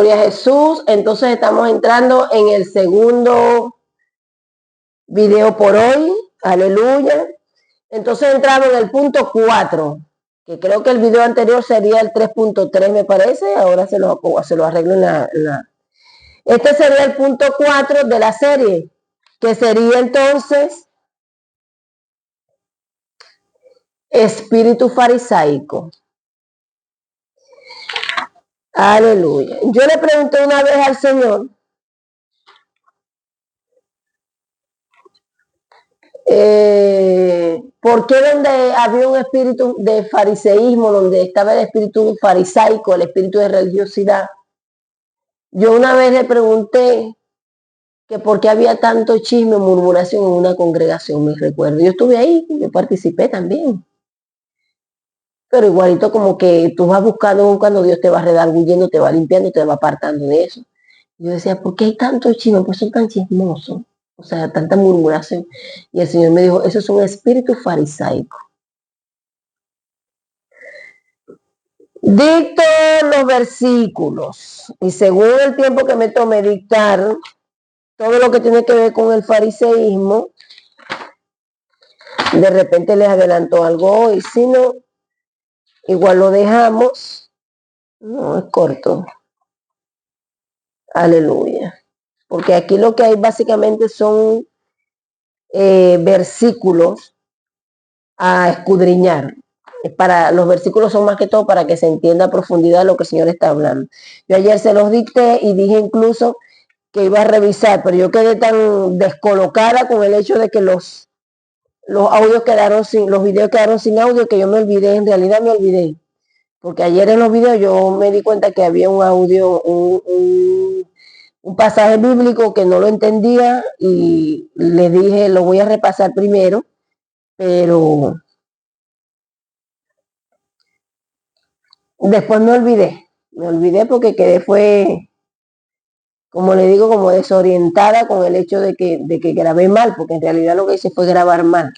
Gloria a Jesús. Entonces estamos entrando en el segundo video por hoy. Aleluya. Entonces entramos en el punto 4, que creo que el video anterior sería el 3.3, me parece. Ahora se lo arreglo en la... Este sería el punto 4 de la serie, que sería entonces espíritu farisaico. Aleluya. Yo le pregunté una vez al Señor, ¿por qué donde había un espíritu de fariseísmo, donde estaba el espíritu farisaico, el espíritu de religiosidad? Yo una vez le pregunté que por qué había tanto chisme, murmuración en una congregación, me recuerdo. Yo estuve ahí, yo participé también. Pero igualito como que tú vas buscando cuando Dios te va redarguyendo, te va limpiando, te va apartando de eso. Yo decía, ¿por qué hay tanto chisme? Pues son tan chismosos. O sea, tanta murmuración. Y el Señor me dijo, eso es un espíritu farisaico. Dicto los versículos. Y según el tiempo que me tome dictar todo lo que tiene que ver con el fariseísmo, de repente les adelanto algo hoy. Si no, igual lo dejamos. No, es corto. Aleluya. Porque aquí lo que hay básicamente son versículos a escudriñar. Los versículos son más que todo para que se entienda a profundidad lo que el Señor está hablando. Yo ayer se los dicté y dije incluso que iba a revisar, pero yo quedé tan descolocada con el hecho de que los audios quedaron los videos quedaron sin audio, que yo me olvidé, en realidad me olvidé. Porque ayer en los videos yo me di cuenta que había un audio, un pasaje bíblico que no lo entendía y le dije, lo voy a repasar primero, pero después me olvidé porque fue, como le digo, como desorientada con el hecho de que grabé mal, porque en realidad lo que hice fue grabar mal.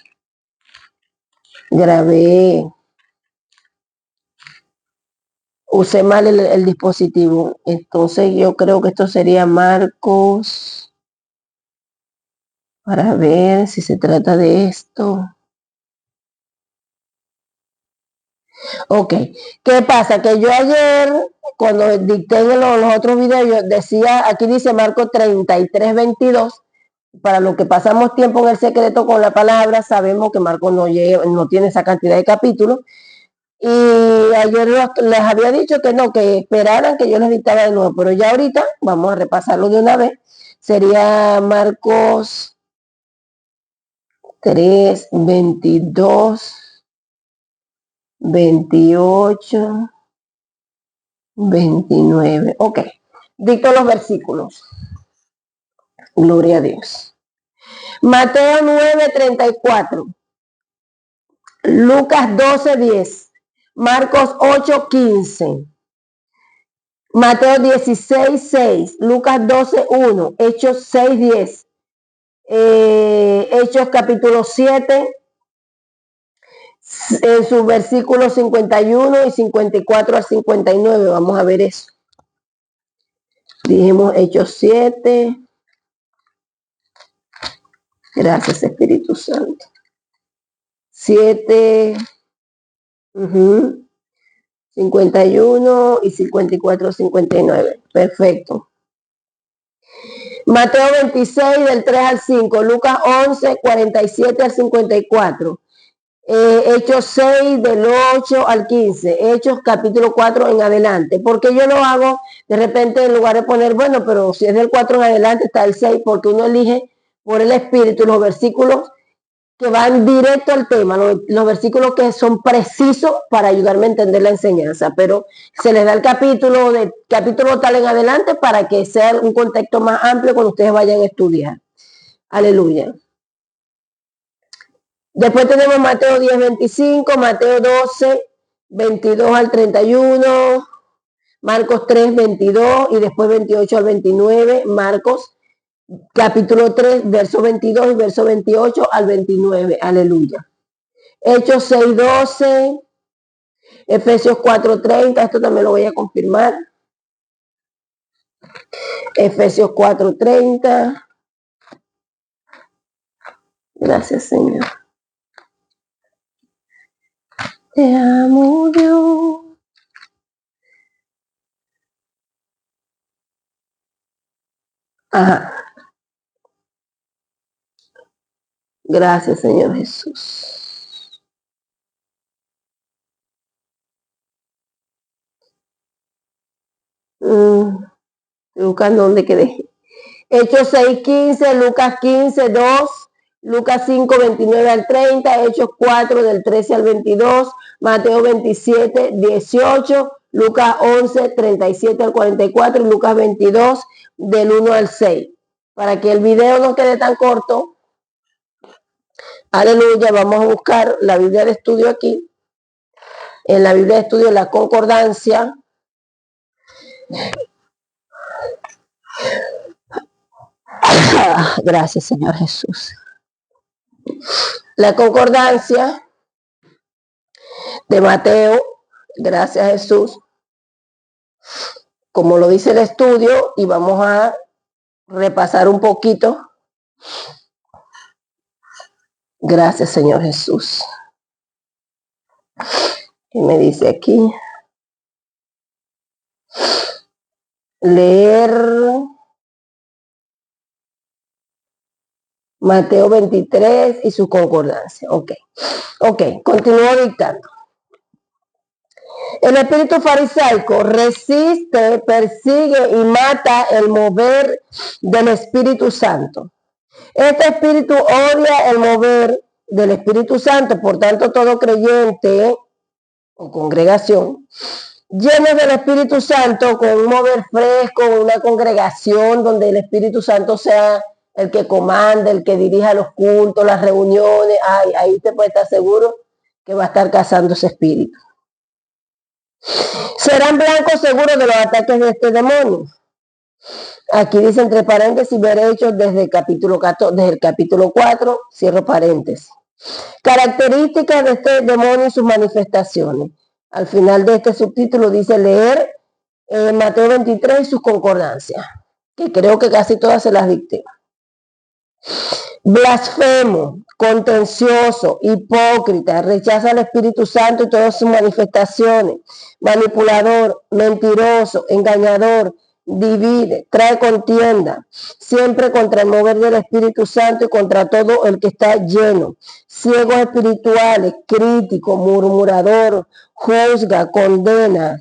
Usé mal el dispositivo. Entonces yo creo que esto sería Marcos, para ver si se trata de esto. Ok, ¿qué pasa? Que yo ayer, cuando dicté en los otros videos, yo decía, aquí dice Marcos 33:22, para los que pasamos tiempo en el secreto con la palabra, sabemos que Marcos no tiene esa cantidad de capítulos, y ayer les había dicho que no, que esperaran que yo les dictaba de nuevo, pero ya ahorita vamos a repasarlo de una vez. Sería Marcos 3:22, 28, 29. Ok, dicto los versículos. Gloria a Dios. Mateo 9:34, Lucas 12:10, Marcos 8:15, Mateo 16:6, Lucas 12:1, Hechos 6:10, Hechos capítulo 7, en sus versículos 51 y 54 al 59. Vamos a ver eso. Dijimos Hechos 7. Gracias, Espíritu Santo. 7, 51 y 54, 59. Perfecto. Mateo 26 del 3 al 5, Lucas 11, 47 al 54. Hechos 6 del 8 al 15, Hechos capítulo 4 en adelante. Porque yo lo hago de repente en lugar de poner, bueno, pero si es del 4 en adelante está el 6, porque uno elige por el Espíritu los versículos que van directo al tema, los versículos que son precisos para ayudarme a entender la enseñanza, pero se les da el capítulo tal en adelante para que sea un contexto más amplio cuando ustedes vayan a estudiar. Aleluya. Después tenemos Mateo 10:25, Mateo 12, 22 al 31, Marcos 3, 22 y después 28 al 29, Marcos capítulo 3, verso 22 y verso 28 al 29. Aleluya. Hechos 6, 12, Efesios 4, 30, esto también lo voy a confirmar. Efesios 4:30. Gracias, Señor. Te amo, Dios. Ajá. Gracias, Señor Jesús. Lucas, ¿dónde quedé? Hechos 6:15, Lucas 15:2, Lucas 5:29 al 30, Hechos 4 del 13 al 22, Mateo 27:18, Lucas 11:37 al 44 y Lucas 22 del 1 al 6. Para que el video no quede tan corto, aleluya, vamos a buscar la Biblia de estudio aquí. En la Biblia de estudio, la concordancia. Gracias, Señor Jesús. La concordancia de Mateo, gracias Jesús, como lo dice el estudio, y vamos a repasar un poquito. Gracias, Señor Jesús. ¿Qué me dice aquí? Leer Mateo 23 y su concordancia. Ok, continúo dictando. El espíritu farisaico resiste, persigue y mata el mover del Espíritu Santo. Este espíritu odia el mover del Espíritu Santo, por tanto todo creyente o congregación llenos del Espíritu Santo, con un mover fresco, una congregación donde el Espíritu Santo sea el que comanda, el que dirija los cultos, las reuniones, ahí usted puede estar seguro que va a estar cazando ese espíritu. Serán blancos seguros de los ataques de este demonio. Aquí dice entre paréntesis, ver hechos desde el capítulo 14, desde el capítulo 4, cierro paréntesis. Características de este demonio y sus manifestaciones. Al final de este subtítulo dice leer Mateo 23 y sus concordancias, que creo que casi todas se las dicté. Blasfemo, contencioso, hipócrita, rechaza al Espíritu Santo y todas sus manifestaciones, manipulador, mentiroso, engañador, divide, trae contienda, siempre contra el mover del Espíritu Santo y contra todo el que está lleno, ciegos espirituales, crítico, murmurador, juzga, condena,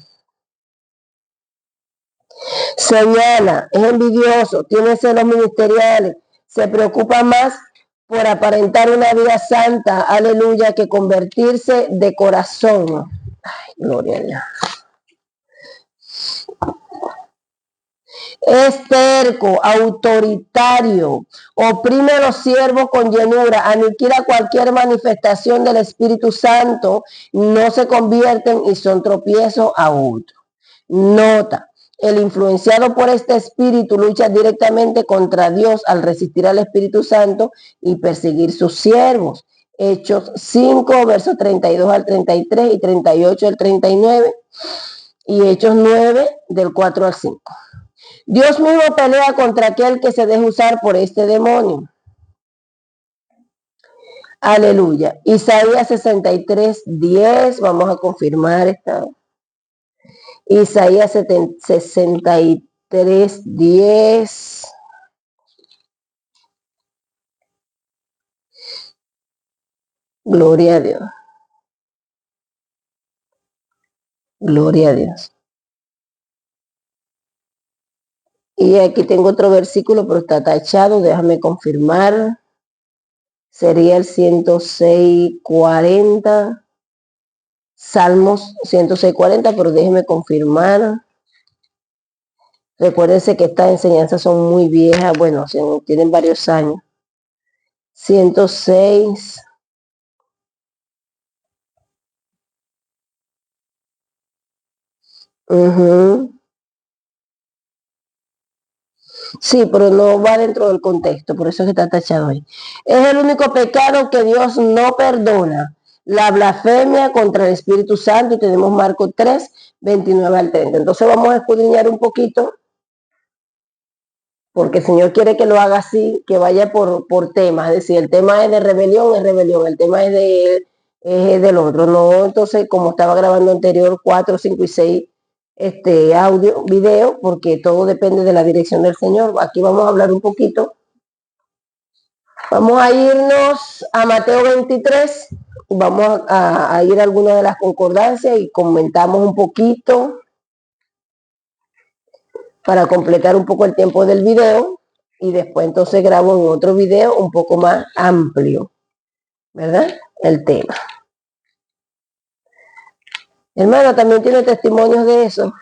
señala, es envidioso, tiene celos ministeriales, se preocupa más por aparentar una vida santa, aleluya, que convertirse de corazón. Ay, gloria a Dios. Es terco, autoritario, oprime a los siervos con llenura, aniquila cualquier manifestación del Espíritu Santo, no se convierten y son tropiezos a otros. Nota, el influenciado por este espíritu lucha directamente contra Dios al resistir al Espíritu Santo y perseguir sus siervos. Hechos 5, versos 32 al 33 y 38 al 39 y Hechos 9 del 4 al 5. Dios mismo pelea contra aquel que se deja usar por este demonio. Aleluya. Isaías 63:10, vamos a confirmar esta. Isaías 63:10. Gloria a Dios. Gloria a Dios. Y aquí tengo otro versículo, pero está tachado, déjame confirmar. Sería el 106:40. Salmos 106:40, pero déjeme confirmar. Recuérdense que estas enseñanzas son muy viejas, bueno, tienen varios años. 106. Sí, pero no va dentro del contexto, por eso es que está tachado ahí. Es el único pecado que Dios no perdona. La blasfemia contra el Espíritu Santo, y tenemos Marcos 3, 29 al 30. Entonces vamos a escudriñar un poquito porque el Señor quiere que lo haga así, que vaya por temas, es decir, el tema es de rebelión, el tema es del otro, no, entonces como estaba grabando anterior 4, 5 y 6 audio, video, porque todo depende de la dirección del Señor. Aquí vamos a hablar un poquito. Vamos a irnos a Mateo 23, vamos a ir a alguna de las concordancias y comentamos un poquito para completar un poco el tiempo del video y después entonces grabo en otro video un poco más amplio, ¿verdad? El tema. Hermano, también tiene testimonios de eso.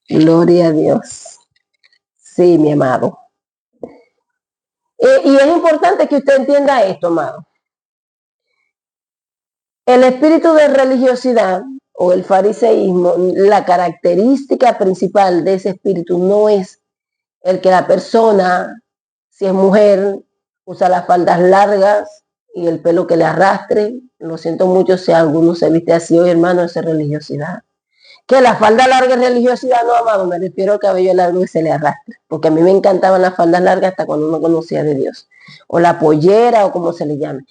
Gloria a Dios. Sí, mi amado. Y es importante que usted entienda esto, amado. El espíritu de religiosidad o el fariseísmo, la característica principal de ese espíritu no es el que la persona, si es mujer, usa las faldas largas y el pelo que le arrastre. Lo siento mucho si alguno se viste así hoy, hermano, esa es religiosidad. Que la falda larga es religiosidad, no, amado, me refiero al cabello largo que se le arrastre, porque a mí me encantaban las faldas largas hasta cuando no conocía de Dios, o la pollera, o como se le llame.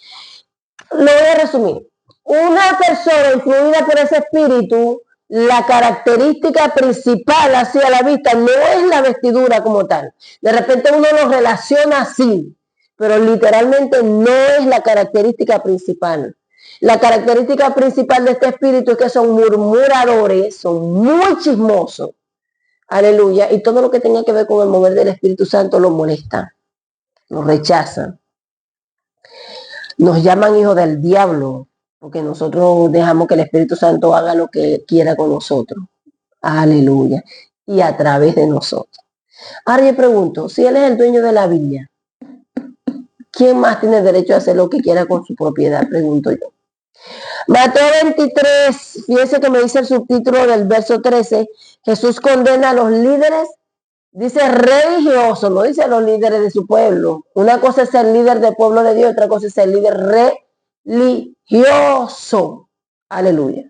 Lo voy a resumir. Una persona influida por ese espíritu, la característica principal hacia la vista no es la vestidura como tal. De repente uno lo relaciona así, pero literalmente no es la característica principal. La característica principal de este espíritu es que son murmuradores, son muy chismosos. Aleluya. Y todo lo que tenga que ver con el mover del Espíritu Santo lo molesta, lo rechazan. Nos llaman hijos del diablo, porque nosotros dejamos que el Espíritu Santo haga lo que quiera con nosotros. Aleluya. Y a través de nosotros. Ahora yo pregunto, si Él es el dueño de la viña, ¿quién más tiene derecho a hacer lo que quiera con su propiedad? Pregunto yo. Mateo 23, fíjese que me dice el subtítulo del verso 13, Jesús condena a los líderes, dice religiosos, no dice a los líderes de su pueblo. Una cosa es ser líder del pueblo de Dios, otra cosa es ser líder religioso. Aleluya.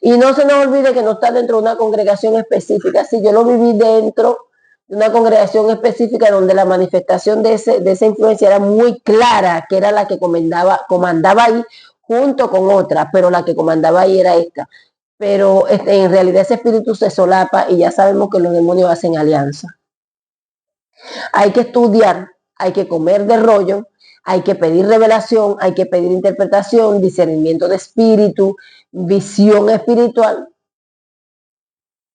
Y no se nos olvide que no está dentro de una congregación específica. Sí, yo lo viví dentro de una congregación específica donde la manifestación de esa influencia era muy clara, que era la que comandaba ahí junto con otra, pero la que comandaba ahí era esta. Pero en realidad ese espíritu se solapa y ya sabemos que los demonios hacen alianza. Hay que estudiar, hay que comer de rollo, hay que pedir revelación, hay que pedir interpretación, discernimiento de espíritu, visión espiritual.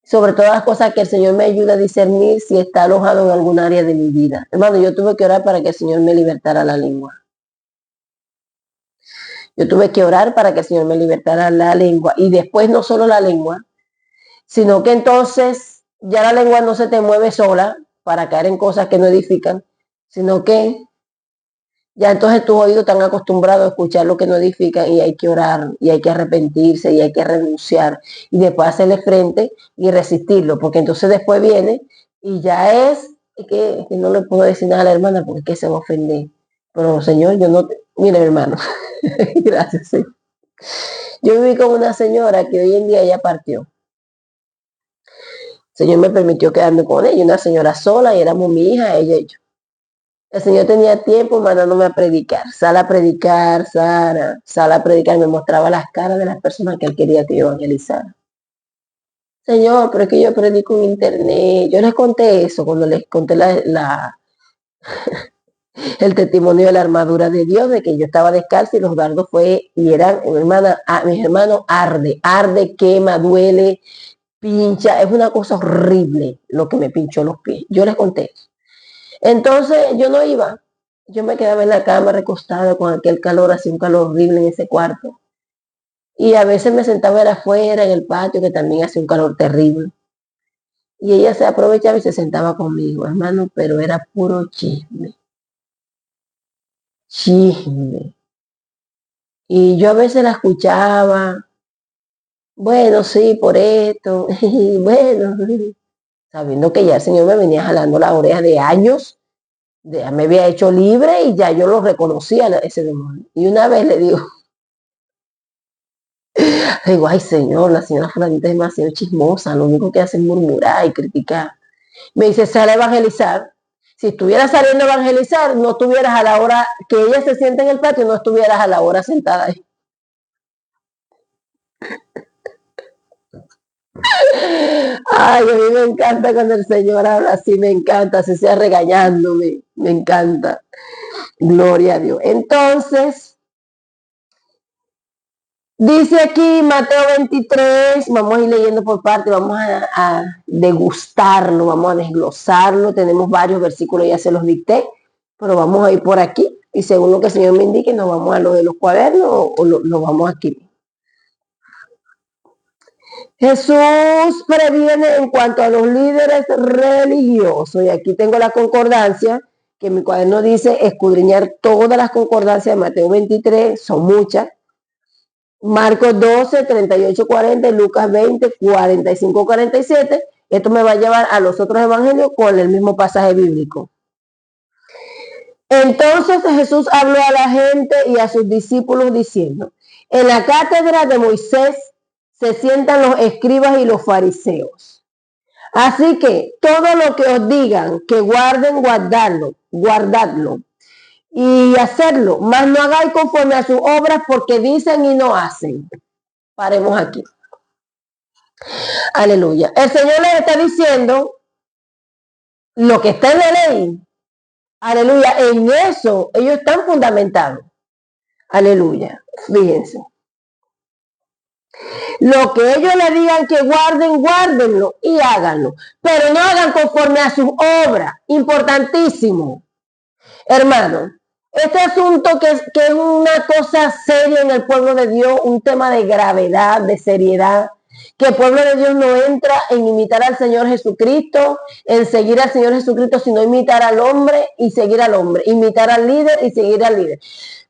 Sobre todas las cosas que el Señor me ayude a discernir si está alojado en algún área de mi vida. Hermano, yo tuve que orar para que el Señor me libertara la lengua. Yo tuve que orar para que el Señor me libertara la lengua. Y después no solo la lengua, sino que entonces ya la lengua no se te mueve sola para caer en cosas que no edifican, sino que ya entonces tus oídos están acostumbrados a escuchar lo que no edifica y hay que orar y hay que arrepentirse y hay que renunciar y después hacerle frente y resistirlo, porque entonces después viene y ya es que no le puedo decir nada a la hermana porque es que se va a ofender. Pero Señor, yo no, mire hermano, gracias. Sí. Yo viví con una señora que hoy en día ella partió. El Señor me permitió quedarme con ella, una señora sola y éramos mi hija, ella y yo. El Señor tenía tiempo mandándome a predicar. Sal a predicar, Sara. Sal a predicar. Me mostraba las caras de las personas que él quería que yo evangelizara. Señor, pero es que yo predico en internet. Yo les conté eso cuando les conté el testimonio de la armadura de Dios, de que yo estaba descalza y los dardos y eran, hermana, mis hermanos, arde, quema, duele, pincha. Es una cosa horrible lo que me pinchó los pies. Yo les conté eso. Entonces yo no iba, yo me quedaba en la cama recostada con aquel calor, hacía un calor horrible en ese cuarto. Y a veces me sentaba afuera en el patio, que también hacía un calor terrible. Y ella se aprovechaba y se sentaba conmigo, hermano, pero era puro chisme. Chisme. Y yo a veces la escuchaba, bueno, sí, por esto, bueno, sabiendo que ya el Señor me venía jalando la oreja de años. Ya me había hecho libre y ya yo lo reconocía ese demonio. Y una vez le digo, Digo, ay Señor, la señora fulanita es demasiado chismosa, lo único que hace es murmurar y criticar. Me dice, sale a evangelizar. Si estuvieras saliendo a evangelizar, no estuvieras a la hora que ella se sienta en el patio, no estuvieras a la hora sentada ahí. Ay, a mí me encanta cuando el Señor habla así, me encanta, así sea regañándome, me encanta. Gloria a Dios. Entonces, dice aquí Mateo 23, vamos a ir leyendo por parte, vamos a degustarlo, vamos a desglosarlo. Tenemos varios versículos, ya se los dicté, pero vamos a ir por aquí y según lo que el Señor me indique, nos vamos a lo de los cuadernos o lo vamos aquí. Jesús previene en cuanto a los líderes religiosos, y aquí tengo la concordancia, que en mi cuaderno dice escudriñar todas las concordancias de Mateo 23, son muchas, Marcos 12, 38, 40, Lucas 20, 45, 47. Esto me va a llevar a los otros evangelios con el mismo pasaje bíblico. Entonces Jesús habló a la gente y a sus discípulos diciendo, en la cátedra de Moisés se sientan los escribas y los fariseos. Así que todo lo que os digan que guarden, guardadlo y hacerlo, mas no hagáis conforme a sus obras porque dicen y no hacen. Paremos aquí. Aleluya. El Señor les está diciendo lo que está en la ley. Aleluya. En eso ellos están fundamentados. Aleluya. Fíjense. Lo que ellos le digan que guarden, guárdenlo y háganlo. Pero no hagan conforme a sus obras. Importantísimo. Hermano, este asunto que es una cosa seria en el pueblo de Dios, un tema de gravedad, de seriedad, que el pueblo de Dios no entra en imitar al Señor Jesucristo, en seguir al Señor Jesucristo, sino imitar al hombre y seguir al hombre, imitar al líder y seguir al líder.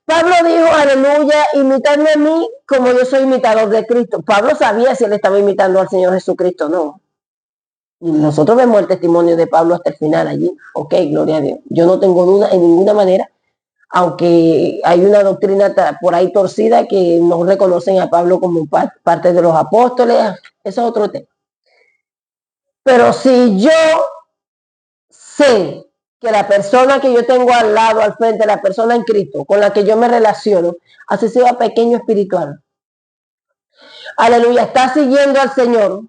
Pablo dijo, aleluya, imitarme a mí como yo soy imitador de Cristo. Pablo sabía si él estaba imitando al Señor Jesucristo o no. Y nosotros vemos el testimonio de Pablo hasta el final allí. Ok, gloria a Dios. Yo no tengo duda en ninguna manera, aunque hay una doctrina por ahí torcida que no reconocen a Pablo como parte de los apóstoles. Eso es otro tema. Pero si yo sé que la persona que yo tengo al lado, al frente, la persona en Cristo, con la que yo me relaciono, así sea pequeño espiritual, aleluya, está siguiendo al Señor,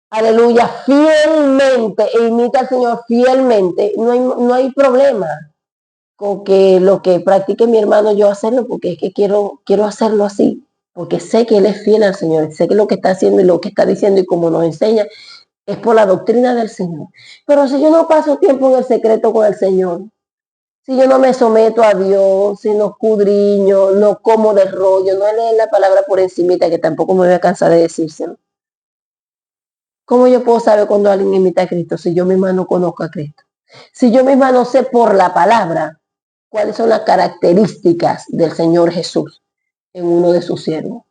aleluya, fielmente, e imita al Señor fielmente, no hay problema con que lo que practique mi hermano yo hacerlo, porque es que quiero hacerlo así, porque sé que él es fiel al Señor, sé que lo que está haciendo y lo que está diciendo y como nos enseña es por la doctrina del Señor. Pero si yo no paso tiempo en el secreto con el Señor, si yo no me someto a Dios, si no escudriño, no como de rollo, no leo la palabra por encimita, que tampoco me voy a cansar de decírselo. ¿Cómo yo puedo saber cuando alguien imita a Cristo si yo misma no conozco a Cristo? Si yo misma no sé por la palabra cuáles son las características del Señor Jesús en uno de sus siervos.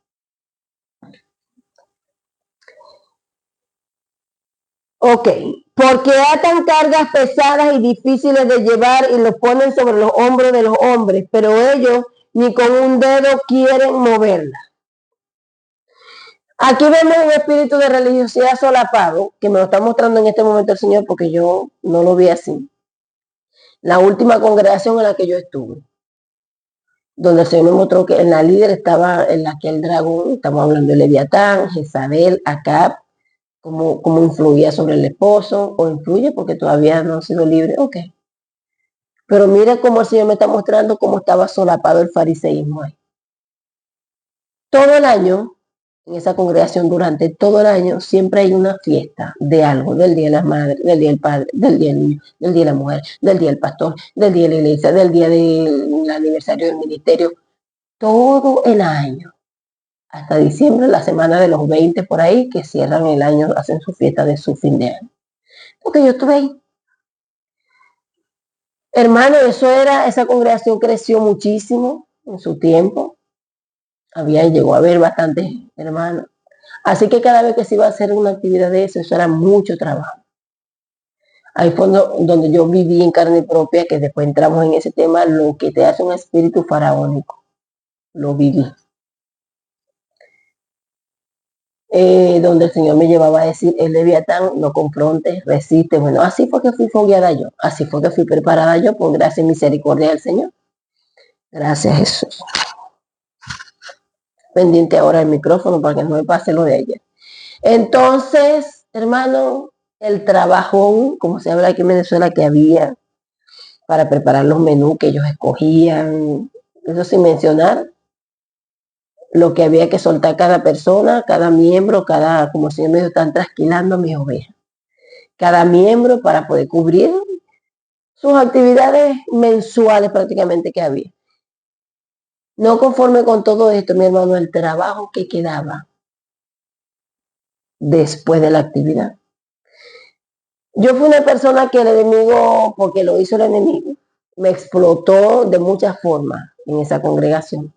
Ok, porque atan cargas pesadas y difíciles de llevar y los ponen sobre los hombros de los hombres, pero ellos ni con un dedo quieren moverla. Aquí vemos un espíritu de religiosidad solapado, que me lo está mostrando en este momento el Señor porque yo no lo vi así. La última congregación en la que yo estuve, donde el Señor me mostró que en la líder estaba en la que el dragón, estamos hablando de Leviatán, Jezabel, Acab, cómo influía sobre el esposo, o influye porque todavía no ha sido libre, ok. Pero mira cómo el Señor me está mostrando cómo estaba solapado el fariseísmo ahí. Todo el año, en esa congregación, durante todo el año, siempre hay una fiesta de algo, del Día de las Madres, del Día del Padre, del Día del Niño, del Día de la Mujer, del Día del Pastor, del Día de la Iglesia, del Día del aniversario del ministerio, todo el año. Hasta diciembre, la semana de los 20 por ahí, que cierran el año, hacen su fiesta de su fin de año. Porque yo estuve ahí. Hermano, esa congregación creció muchísimo en su tiempo. Llegó a haber bastantes hermanos. Así que cada vez que se iba a hacer una actividad de eso era mucho trabajo. Ahí fue donde yo viví en carne propia, que después entramos en ese tema, lo que te hace un espíritu faraónico. Lo viví. donde el Señor me llevaba a decir, el Leviatán, no confrontes, resiste. Bueno, así fue que fui fogueada yo, así fue que fui preparada yo por gracia y misericordia del Señor. Gracias, Jesús. Pendiente ahora el micrófono para que no me pase lo de ayer. Entonces, hermano, el trabajón, como se habla aquí en Venezuela, que había para preparar los menús que ellos escogían, eso sin mencionar lo que había que soltar cada persona, cada miembro, como si me están trasquilando a mis ovejas. Cada miembro para poder cubrir sus actividades mensuales prácticamente que había. No conforme con todo esto, mi hermano, el trabajo que quedaba después de la actividad. Yo fui una persona que el enemigo, porque lo hizo el enemigo, me explotó de muchas formas en esa congregación.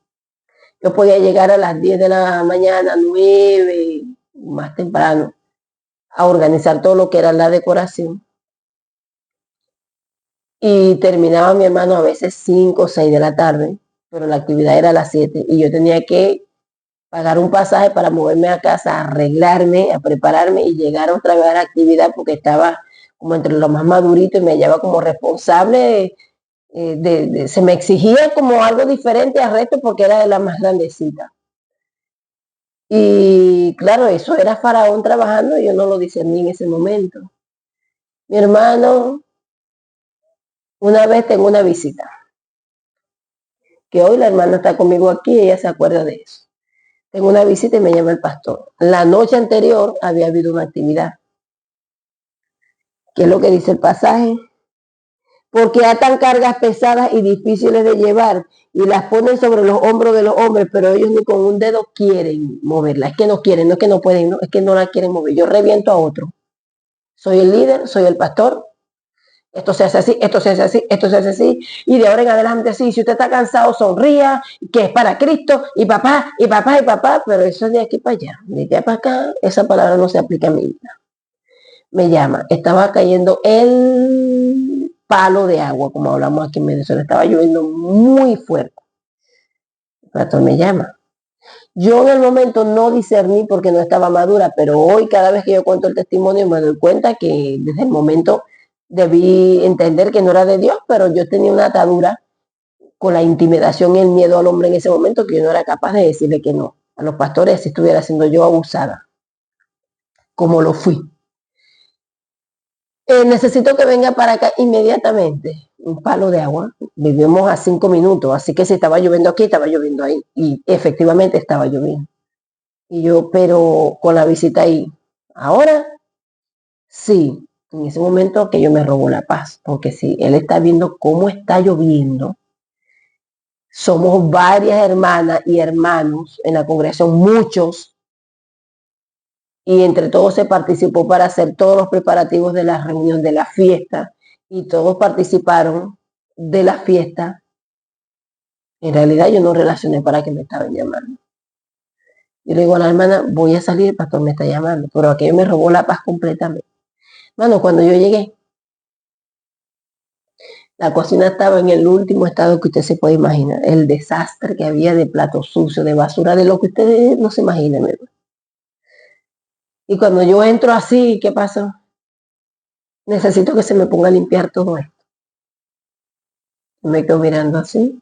Yo podía llegar a las 10 de la mañana, 9, más temprano, a organizar todo lo que era la decoración. Y terminaba mi hermano a veces 5 o 6 de la tarde, pero la actividad era a las 7 y yo tenía que pagar un pasaje para moverme a casa, a arreglarme, a prepararme y llegar otra vez a la actividad porque estaba como entre lo más madurito y me hallaba como responsable. Se me exigía como algo diferente al resto porque era de la más grandecita. Y claro, eso era Faraón trabajando y yo no lo discerní en ese momento. Mi hermano, una vez tengo una visita, que hoy la hermana está conmigo aquí y ella se acuerda de eso. Tengo una visita y me llama el pastor. La noche anterior había habido una actividad. ¿Qué es lo que dice el pasaje? Porque atan cargas pesadas y difíciles de llevar y las ponen sobre los hombros de los hombres, pero ellos ni con un dedo quieren moverla. Es que no quieren, no es que no pueden, no, es que no la quieren mover. Yo reviento a otro. Soy el líder, soy el pastor. Esto se hace así, esto se hace así, esto se hace así, y de ahora en adelante sí, si usted está cansado, sonría, que es para Cristo, y papá, y papá, y papá, pero eso es de aquí para allá, de allá para acá, esa palabra no se aplica a mi vida. Me llama, estaba cayendo el palo de agua, como hablamos aquí en Venezuela, estaba lloviendo muy fuerte. El pastor me llama. Yo en el momento no discerní porque no estaba madura, pero hoy cada vez que yo cuento el testimonio me doy cuenta que desde el momento debí entender que no era de Dios, pero yo tenía una atadura con la intimidación y el miedo al hombre en ese momento que yo no era capaz de decirle que no. A los pastores si estuviera siendo yo abusada, como lo fui. Necesito que venga para acá inmediatamente. Un palo de agua. Vivimos a 5 minutos, así que si estaba lloviendo aquí, estaba lloviendo ahí. Y efectivamente estaba lloviendo. Y yo, pero con la visita ahí, ahora sí, en ese momento que yo me robó la paz, porque si él está viendo cómo está lloviendo, somos varias hermanas y hermanos en la congregación, muchos, y entre todos se participó para hacer todos los preparativos de la reunión, de la fiesta, y todos participaron de la fiesta. En realidad yo no relacioné para que me estaban llamando. Yo le digo a la hermana, voy a salir, el pastor me está llamando, pero aquello me robó la paz completamente. Bueno, cuando yo llegué, la cocina estaba en el último estado que usted se puede imaginar. El desastre que había de platos sucios, de basura, de lo que ustedes no se imaginan, ¿verdad? Y cuando yo entro así, ¿qué pasó? Necesito que se me ponga a limpiar todo esto. Me quedo mirando así.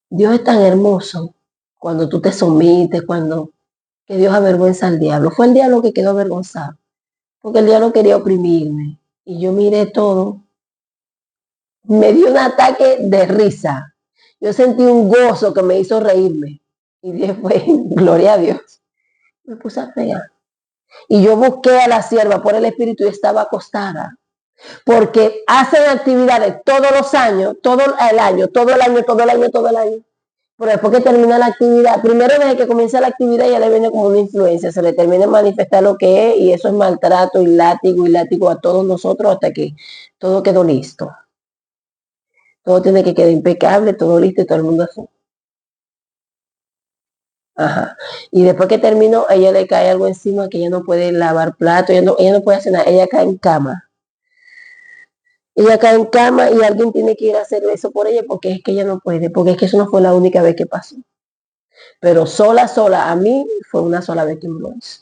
Dios es tan hermoso cuando tú te sometes, cuando que Dios avergüenza al diablo. Fue el diablo que quedó avergonzado, porque el diablo quería oprimirme. Y yo miré todo. Me dio un ataque de risa. Yo sentí un gozo que me hizo reírme. Y después, gloria a Dios, me puse a pegar. Y yo busqué a la sierva por el Espíritu y estaba acostada. Porque hacen actividades todos los años, todo el año, todo el año, todo el año, todo el año. Pero después que termina la actividad, primero desde que comienza la actividad ya le viene como una influencia, se le termina de manifestar lo que es y eso es maltrato y látigo a todos nosotros hasta que todo quedó listo. Todo tiene que quedar impecable, todo listo y todo el mundo así. Ajá. Y después que terminó, a ella le cae algo encima que ella no puede lavar plato, ella no puede hacer nada, ella cae en cama. Ella cae en cama y alguien tiene que ir a hacer eso por ella porque es que ella no puede, porque es que eso no fue la única vez que pasó. Pero sola, a mí fue una sola vez que me lo hizo.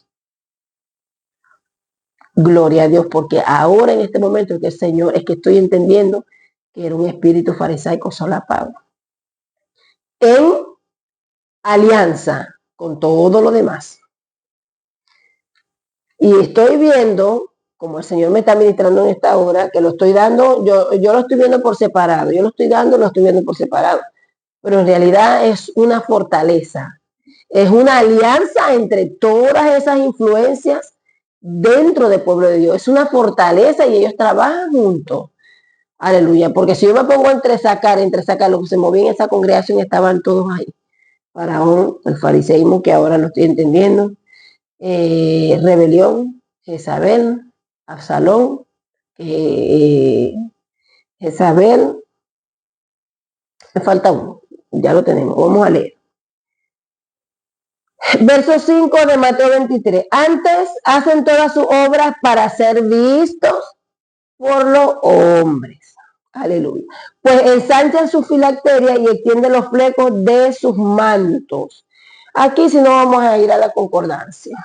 Gloria a Dios, porque ahora en este momento que el Señor, es que estoy entendiendo que era un espíritu farisaico solapado. En alianza con todo lo demás. Y estoy viendo, como el Señor me está ministrando en esta hora, que lo estoy dando, yo lo estoy viendo por separado, yo lo estoy dando, lo estoy viendo por separado. Pero en realidad es una fortaleza, es una alianza entre todas esas influencias dentro del pueblo de Dios. Es una fortaleza y ellos trabajan juntos. Aleluya, porque si yo me pongo a entresacar lo que se movía en esa congregación, estaban todos ahí. Faraón, el fariseísmo, que ahora lo estoy entendiendo, rebelión, Jezabel, Absalón, Jezabel, me falta uno, ya lo tenemos, vamos a leer. Verso 5 de Mateo 23. Antes hacen todas sus obras para ser vistos por los hombres. Aleluya. Pues ensanchan su filacteria y extienden los flecos de sus mantos. Aquí si no vamos a ir a la concordancia.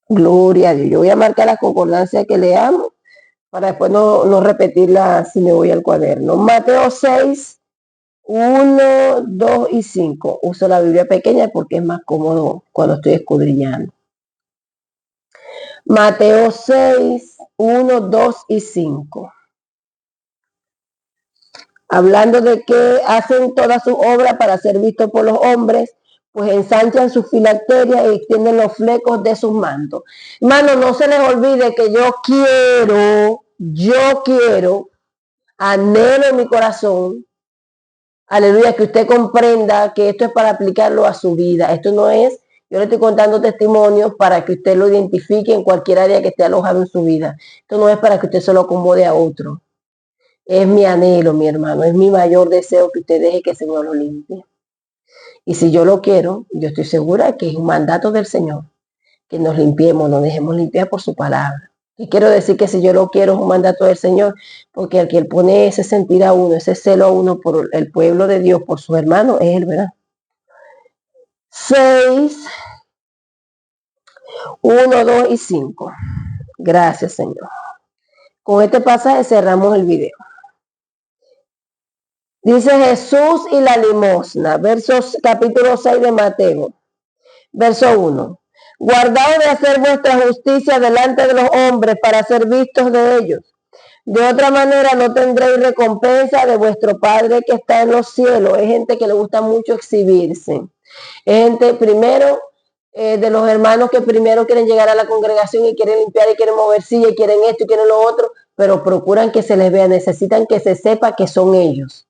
Gloria a Dios. Yo voy a marcar la concordancia que leamos para después no repetirla si me voy al cuaderno. Mateo 6, 1, 2 y 5. Uso la Biblia pequeña porque es más cómodo cuando estoy escudriñando. Mateo 6, 1, 2 y 5. Hablando de que hacen toda su obra para ser vistos por los hombres, pues ensanchan sus filacterias y extienden los flecos de sus mantos. Hermano, no se les olvide que yo quiero, anhelo en mi corazón, aleluya, que usted comprenda que esto es para aplicarlo a su vida. Esto no es, yo le estoy contando testimonios para que usted lo identifique en cualquier área que esté alojado en su vida. Esto no es para que usted se lo acomode a otro. Es mi anhelo, mi hermano, es mi mayor deseo que usted deje que el Señor lo limpie. Y si yo lo quiero, yo estoy segura que es un mandato del Señor, que nos limpiemos, nos dejemos limpiar por su palabra. Y quiero decir que si yo lo quiero es un mandato del Señor, porque el que él pone ese sentir a uno, ese celo a uno por el pueblo de Dios, por su hermano, es él, ¿verdad? 6, 1, 2 y 5. Gracias, Señor. Con este pasaje cerramos el video. Dice Jesús y la limosna, capítulo 6 de Mateo, verso 1. Guardaos de hacer vuestra justicia delante de los hombres para ser vistos de ellos. De otra manera no tendréis recompensa de vuestro Padre que está en los cielos. Es gente que le gusta mucho exhibirse. Es gente primero de los hermanos que primero quieren llegar a la congregación y quieren limpiar y quieren mover silla y quieren esto y quieren lo otro, pero procuran que se les vea, necesitan que se sepa que son ellos.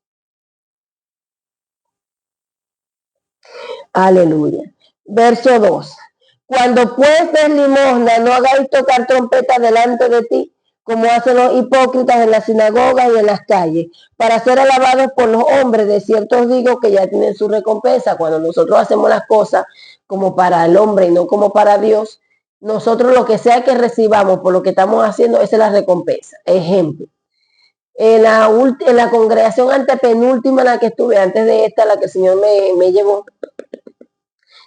Aleluya. Verso 2. Cuando pues des limosna, no hagáis tocar trompeta delante de ti, como hacen los hipócritas en las sinagogas y en las calles, para ser alabados por los hombres. De cierto os digo que ya tienen su recompensa. Cuando nosotros hacemos las cosas como para el hombre y no como para Dios, nosotros lo que sea que recibamos por lo que estamos haciendo, esa es la recompensa. Ejemplo. En la congregación antepenúltima en la que estuve, antes de esta, la que el Señor me llevó,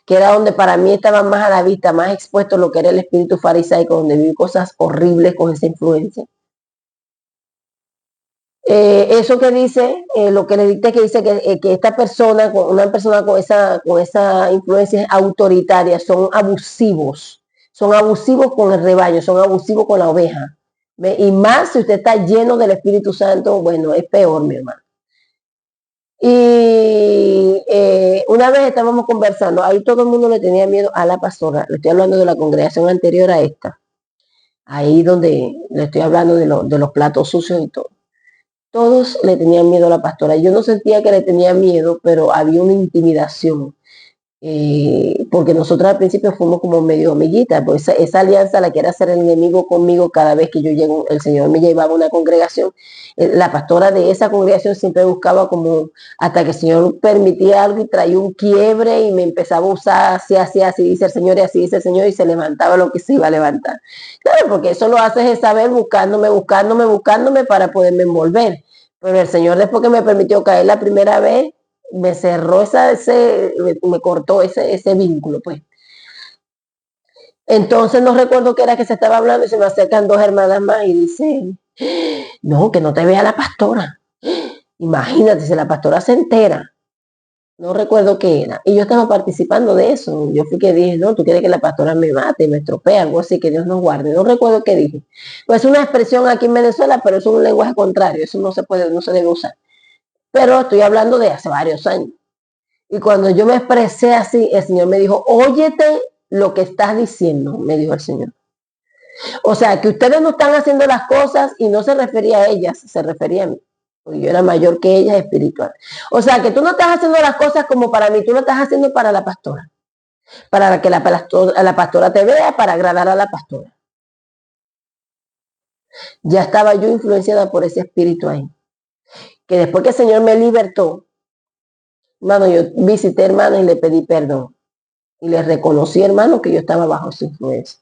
que era donde para mí estaba más a la vista, más expuesto lo que era el espíritu farisaico, donde viví cosas horribles con esa influencia. Eso que dice, lo que le dicté que dice que esta persona, una persona con esa influencia es autoritaria, son abusivos con el rebaño, son abusivos con la oveja. ¿Ve? Y más si usted está lleno del Espíritu Santo, bueno, es peor, mi hermano. Y una vez estábamos conversando, ahí todo el mundo le tenía miedo a la pastora. Le estoy hablando de la congregación anterior a esta. Ahí donde le estoy hablando de los platos sucios y todo. Todos le tenían miedo a la pastora. Yo no sentía que le tenía miedo, pero había una intimidación. Porque nosotros al principio fuimos como medio amiguitas, pues esa alianza la que era hacer el enemigo conmigo cada vez que yo llego, el Señor me llevaba a una congregación, la pastora de esa congregación siempre buscaba como, hasta que el Señor permitía algo y traía un quiebre y me empezaba a usar así dice el Señor y así dice el Señor y se levantaba lo que se iba a levantar. Claro, porque eso lo hace Jezabel buscándome para poderme envolver. Pero el Señor después que me permitió caer la primera vez, me cerró me cortó ese vínculo, pues. Entonces no recuerdo qué era que se estaba hablando y se me acercan dos hermanas más y dicen, no, que no te vea la pastora. Imagínate, si la pastora se entera. No recuerdo qué era. Y yo estaba participando de eso. Yo fui que dije, no, tú quieres que la pastora me mate, me estropee, algo así, que Dios nos guarde. No recuerdo qué dije. Pues es una expresión aquí en Venezuela, pero es un lenguaje contrario. Eso no se puede, no se debe usar. Pero estoy hablando de hace varios años. Y cuando yo me expresé así, el Señor me dijo, óyete lo que estás diciendo, me dijo el Señor. O sea, que ustedes no están haciendo las cosas y no se refería a ellas, se refería a mí. Porque yo era mayor que ellas espiritual. O sea, que tú no estás haciendo las cosas como para mí, tú lo estás haciendo para la pastora. Para que la pastora te vea, para agradar a la pastora. Ya estaba yo influenciada por ese espíritu ahí. Que después que el Señor me libertó, hermano, yo visité hermano y le pedí perdón. Y le reconocí, hermano, que yo estaba bajo su influencia.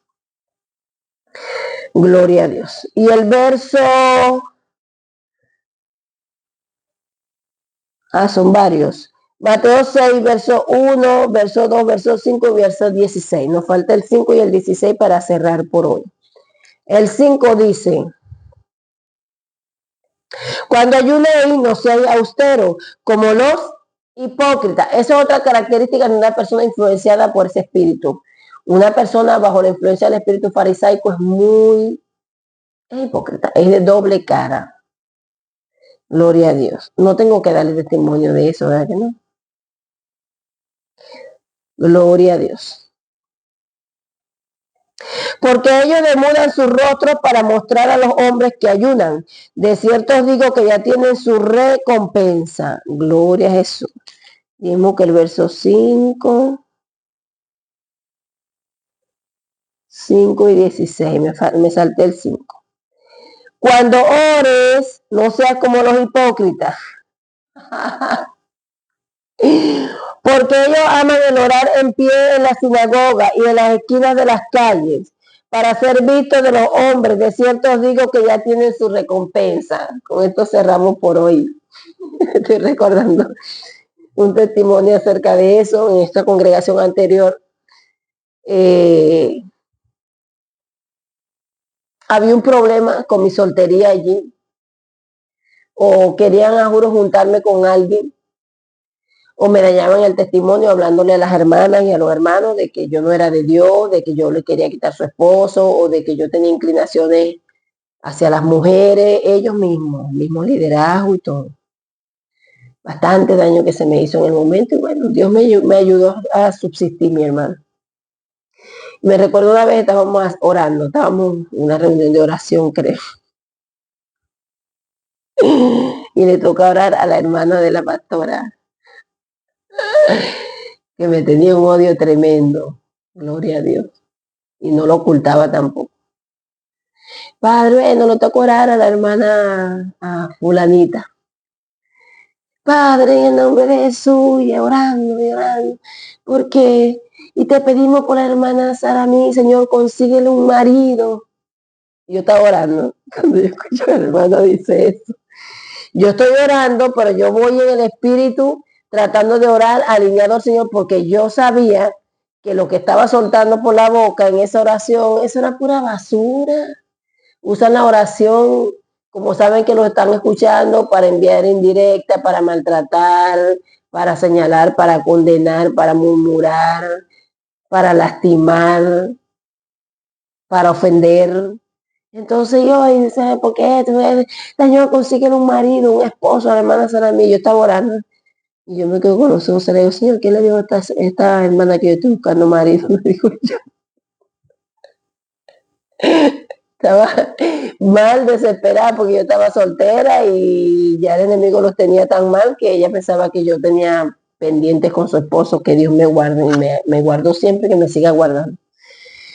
Gloria a Dios. Y el verso... son varios. Mateo 6, verso 1, verso 2, verso 5 y verso 16. Nos falta el 5 y el 16 para cerrar por hoy. El 5 dice, cuando ayunéis no seáis austero, como los hipócritas. Esa es otra característica de una persona influenciada por ese espíritu. Una persona bajo la influencia del espíritu farisaico es hipócrita, es de doble cara. Gloria a Dios. No tengo que darle testimonio de eso, ¿verdad que no? Gloria a Dios. Porque ellos demudan su rostro para mostrar a los hombres que ayunan. De cierto os digo que ya tienen su recompensa. Gloria a Jesús. Dijimos que el verso 5 y 16, me salté el 5. Cuando ores, no seas como los hipócritas. Porque ellos aman el orar en pie en la sinagoga y en las esquinas de las calles, para ser vistos de los hombres. De cierto os digo que ya tienen su recompensa. Con esto cerramos por hoy. Estoy recordando un testimonio acerca de eso en esta congregación anterior. Había un problema con mi soltería allí, o querían a juro juntarme con alguien, o me dañaban el testimonio hablándole a las hermanas y a los hermanos de que yo no era de Dios, de que yo le quería quitar su esposo, o de que yo tenía inclinaciones hacia las mujeres, ellos mismos, mismo liderazgo y todo. Bastante daño que se me hizo en el momento, y bueno, Dios me ayudó a subsistir, mi hermano. Me recuerdo una vez estábamos orando, estábamos en una reunión de oración, creo. Y le toca orar a la hermana de la pastora, que me tenía un odio tremendo, gloria a Dios, y no lo ocultaba tampoco. Padre, no le toca orar a la hermana a fulanita. Padre, en el nombre de Jesús, y orando, porque, y te pedimos por la hermana Saramí, Señor, consíguele un marido. Yo estaba orando, cuando yo escucho a la hermana dice eso. Yo estoy orando, pero yo voy en el espíritu tratando de orar alineado al Señor, porque yo sabía que lo que estaba soltando por la boca en esa oración, eso era pura basura. Usan la oración, como saben que lo están escuchando, para enviar indirecta, para maltratar, para señalar, para condenar, para murmurar, para lastimar, para ofender. Entonces yo, ¿sabes por qué? Señor, consiguen un marido, un esposo, a la hermana Saramí. Yo estaba orando y yo me quedo con los ojos, le digo, Señor, ¿qué le digo a esta hermana que yo estoy buscando marido? Me digo yo. Estaba mal, desesperada, porque yo estaba soltera y ya el enemigo los tenía tan mal que ella pensaba que yo tenía pendientes con su esposo, que Dios me guarde y me guardó siempre, que me siga guardando.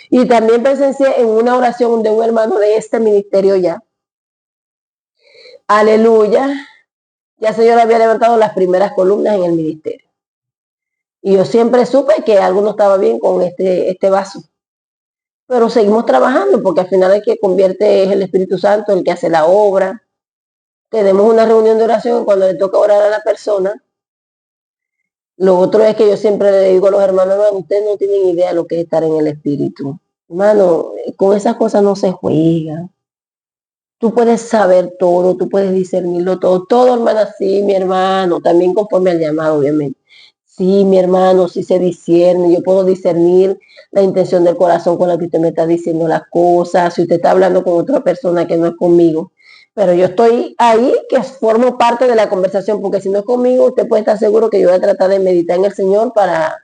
Y también presencié en una oración de un hermano de este ministerio ya. Aleluya. Ya el Señor había levantado las primeras columnas en el ministerio. Y yo siempre supe que algo no estaba bien con este vaso. Pero seguimos trabajando, porque al final el que convierte es el Espíritu Santo, el que hace la obra. Tenemos una reunión de oración cuando le toca orar a la persona. Lo otro es que yo siempre le digo a los hermanos, hermano, ustedes no tienen idea de lo que es estar en el espíritu. Hermano, con esas cosas no se juega. Tú puedes saber todo, tú puedes discernirlo todo. Todo, hermana, sí, mi hermano, también conforme al llamado, obviamente. Sí, mi hermano, sí se discierne. Yo puedo discernir la intención del corazón con la que usted me está diciendo las cosas. Si usted está hablando con otra persona que no es conmigo. Pero yo estoy ahí, que formo parte de la conversación, porque si no es conmigo, usted puede estar seguro que yo voy a tratar de meditar en el Señor para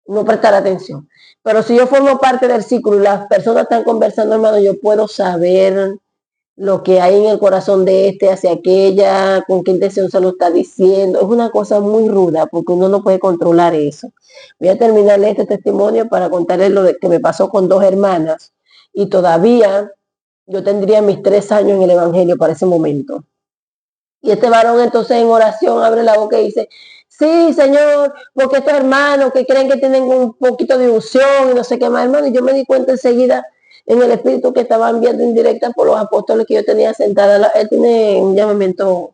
no prestar atención. Pero si yo formo parte del círculo y las personas están conversando, hermano, yo puedo saber lo que hay en el corazón de este hacia aquella, con qué intención se lo está diciendo. Es una cosa muy ruda porque uno no puede controlar eso. Voy a terminarle este testimonio para contarles lo que me pasó con dos hermanas y todavía yo tendría mis 3 años en el Evangelio para ese momento. Y este varón entonces en oración abre la boca y dice, sí, Señor, porque estos hermanos que creen que tienen un poquito de ilusión y no sé qué más, hermano, y yo me di cuenta enseguida en el espíritu que estaban viendo indirecta por los apóstoles que yo tenía sentada. Él tiene un llamamiento,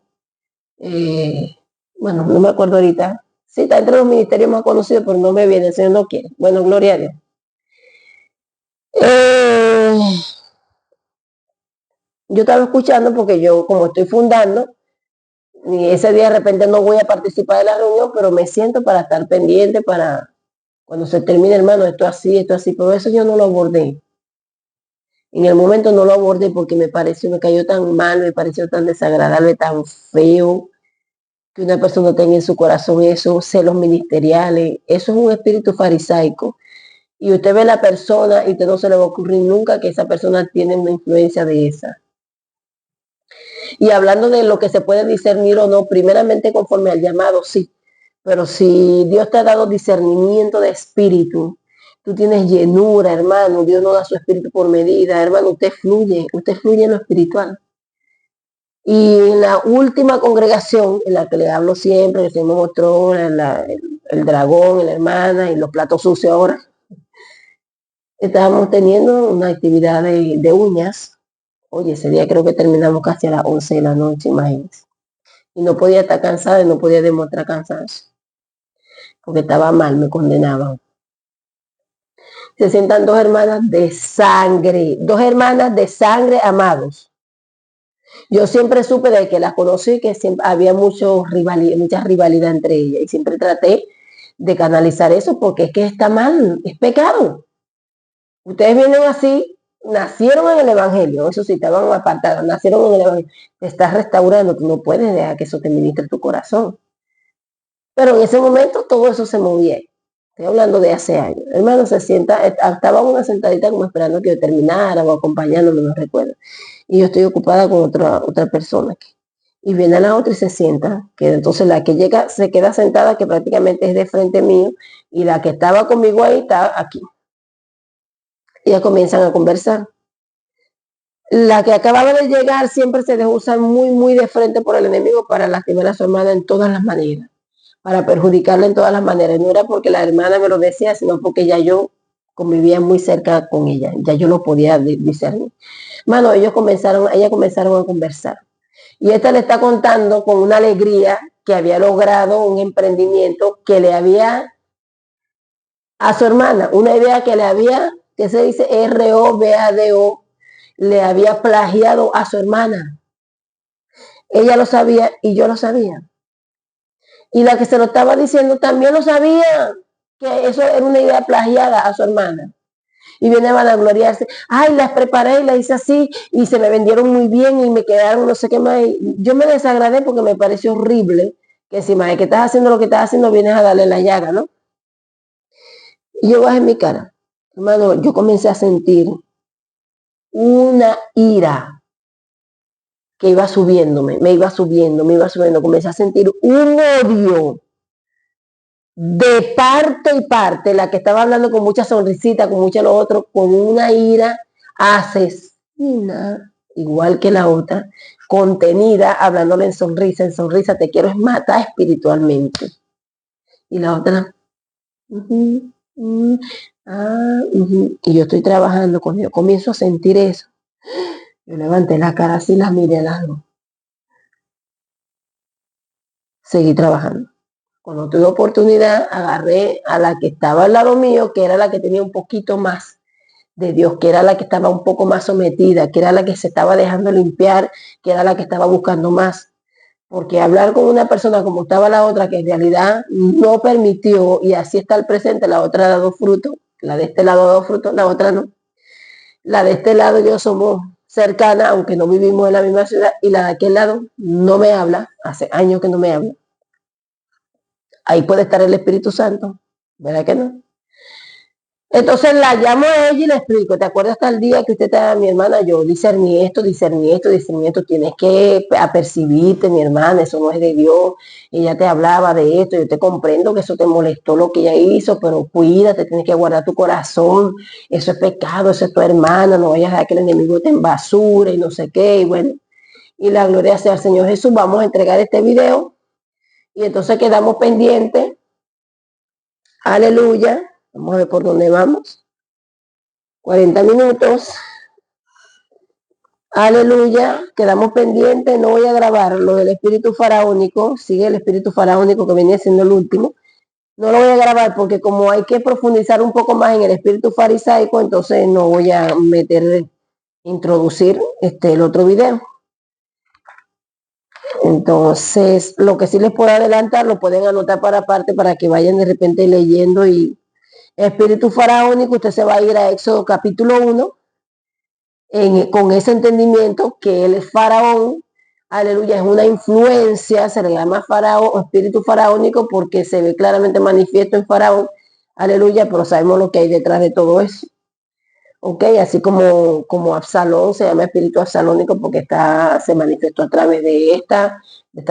bueno, no me acuerdo ahorita. Sí, está entre los ministerios más conocidos, pero no me viene, el Señor no quiere. Bueno, gloria a Dios. Yo estaba escuchando porque yo, como estoy fundando, y ese día de repente no voy a participar de la reunión, pero me siento para estar pendiente, para cuando se termine, hermano, esto así, pero eso yo no lo abordé. En el momento no lo abordé porque me cayó tan mal, me pareció tan desagradable, tan feo, que una persona tenga en su corazón eso, celos ministeriales, eso es un espíritu farisaico. Y usted ve a la persona y usted no se le va a ocurrir nunca que esa persona tiene una influencia de esa. Y hablando de lo que se puede discernir o no, primeramente conforme al llamado, sí. Pero si Dios te ha dado discernimiento de espíritu, tú tienes llenura, hermano, Dios no da su espíritu por medida, hermano, usted fluye en lo espiritual. Y en la última congregación, en la que le hablo siempre, que se me mostró el dragón, la hermana y los platos sucios ahora, estábamos teniendo una actividad de uñas. Oye, ese día creo que terminamos casi a las 11 de la noche, imagínense. Y no podía estar cansada y no podía demostrar cansancio, porque estaba mal, me condenaban. Se sientan dos hermanas de sangre, amados. Yo siempre supe de que las conocí que siempre había mucha rivalidad entre ellas y siempre traté de canalizar eso porque es que está mal, es pecado. Ustedes vienen así, nacieron en el Evangelio, eso sí, estaban apartados, nacieron en el Evangelio, te estás restaurando, tú no puedes dejar que eso te ministre tu corazón. Pero en ese momento todo eso se movía. Estoy hablando de hace años. Hermano, se sienta, estaba una sentadita como esperando que yo terminara o acompañándome, no recuerdo. Y yo estoy ocupada con otra persona aquí. Y viene la otra y se sienta, que entonces la que llega se queda sentada, que prácticamente es de frente mío, y la que estaba conmigo ahí está aquí. Y ya comienzan a conversar. La que acababa de llegar siempre se dejó usar muy, muy de frente por el enemigo para lastimar a su hermana en todas las maneras, para perjudicarla en todas las maneras. No era porque la hermana me lo decía, sino porque ya yo convivía muy cerca con ella, ya yo lo podía discernir. Mano, ellas comenzaron a conversar. Y esta le está contando con una alegría que había logrado un emprendimiento que le había a su hermana, una idea que le había, que se dice ROBADO, le había plagiado a su hermana. Ella lo sabía y yo lo sabía. Y la que se lo estaba diciendo también lo sabía, que eso era una idea plagiada a su hermana. Y viene a vanagloriarse, ay, las preparé y las hice así, y se me vendieron muy bien y me quedaron no sé qué más. Yo me desagradé porque me pareció horrible que encima de que estás haciendo lo que estás haciendo, vienes a darle la llaga, ¿no? Y yo bajé mi cara. Hermano, yo comencé a sentir una ira que iba subiéndome, me iba subiendo, comencé a sentir un odio de parte y parte, la que estaba hablando con mucha sonrisita, con mucho lo otro, con una ira asesina, igual que la otra, contenida, hablándole en sonrisa, te quiero es matar espiritualmente. Y la otra, y yo estoy trabajando, cuando yo comienzo a sentir eso, yo levanté la cara así, las miré a las dos. Seguí trabajando. Cuando tuve oportunidad, agarré a la que estaba al lado mío, que era la que tenía un poquito más de Dios, que era la que estaba un poco más sometida, que era la que se estaba dejando limpiar, que era la que estaba buscando más. Porque hablar con una persona como estaba la otra, que en realidad no permitió, y así está el presente, la otra ha dado fruto, la de este lado ha dado fruto, la otra no. La de este lado yo somos cercanas, aunque no vivimos en la misma ciudad, y la de aquel lado no me habla, hace años que no me habla. Ahí puede estar el Espíritu Santo, ¿verdad que no? Entonces la llamo a ella y le explico, ¿te acuerdas hasta el día que usted estaba, mi hermana? Yo discerní esto, tienes que apercibirte, mi hermana, eso no es de Dios. Ella te hablaba de esto, yo te comprendo que eso te molestó lo que ella hizo, pero cuídate, tienes que guardar tu corazón, eso es pecado, eso es tu hermana, no vayas a dejar que el enemigo te embasure y no sé qué, y bueno, y la gloria sea al Señor Jesús. Vamos a entregar este video y entonces quedamos pendientes, aleluya, vamos a ver por dónde vamos. 40 minutos. Aleluya, quedamos pendientes, no voy a grabar lo del espíritu faraónico, sigue el espíritu faraónico que venía siendo el último, no lo voy a grabar porque como hay que profundizar un poco más en el espíritu farisaico, entonces no voy a introducir el otro video. Entonces, lo que sí les puedo adelantar, lo pueden anotar para aparte para que vayan de repente leyendo y espíritu faraónico, usted se va a ir a Éxodo capítulo 1, con ese entendimiento que él es faraón, aleluya, es una influencia, se le llama faraón, espíritu faraónico porque se ve claramente manifiesto en faraón, aleluya, pero sabemos lo que hay detrás de todo eso. Ok, así como Absalón se llama espíritu absalónico porque se manifestó a través de esta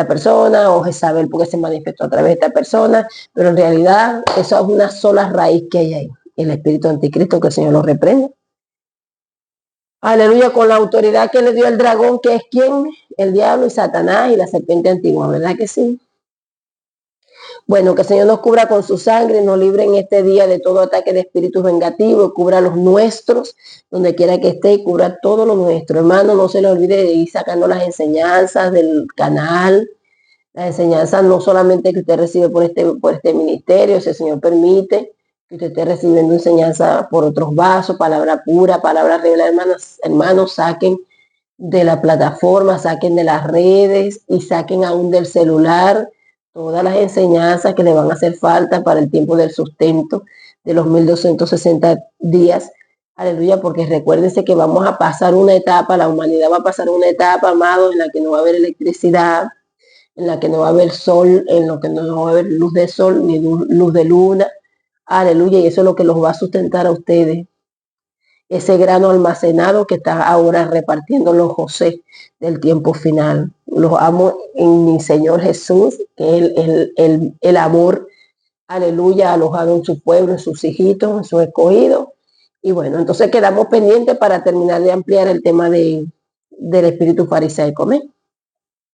persona, o Jezabel porque se manifestó a través de esta persona, pero en realidad eso es una sola raíz que hay ahí, el espíritu anticristo, que el Señor lo reprenda. Aleluya, con la autoridad que le dio el dragón, que es quien, el diablo y Satanás y la serpiente antigua, ¿verdad que sí? Bueno, que el Señor nos cubra con su sangre, nos libre en este día de todo ataque de espíritus vengativos, cubra los nuestros, donde quiera que esté, y cubra todo lo nuestro. Hermano, no se le olvide de ir sacando las enseñanzas del canal, las enseñanzas no solamente que usted recibe por este ministerio, si el Señor permite, que usted esté recibiendo enseñanza por otros vasos, palabra pura, palabra real, hermanos, saquen de la plataforma, saquen de las redes y saquen aún del celular todas las enseñanzas que le van a hacer falta para el tiempo del sustento de los 1260 días. Aleluya, porque recuérdense que vamos a pasar una etapa, la humanidad va a pasar una etapa, amados, en la que no va a haber electricidad, en la que no va a haber sol, en la que no va a haber luz de sol ni luz de luna. Aleluya, y eso es lo que los va a sustentar a ustedes. Ese grano almacenado que está ahora repartiendo los José del tiempo final. Los amo en mi Señor Jesús, que es el amor, aleluya, alojado en su pueblo, en sus hijitos, en sus escogidos. Y bueno, entonces quedamos pendientes para terminar de ampliar el tema del espíritu farisaico. ¿Me?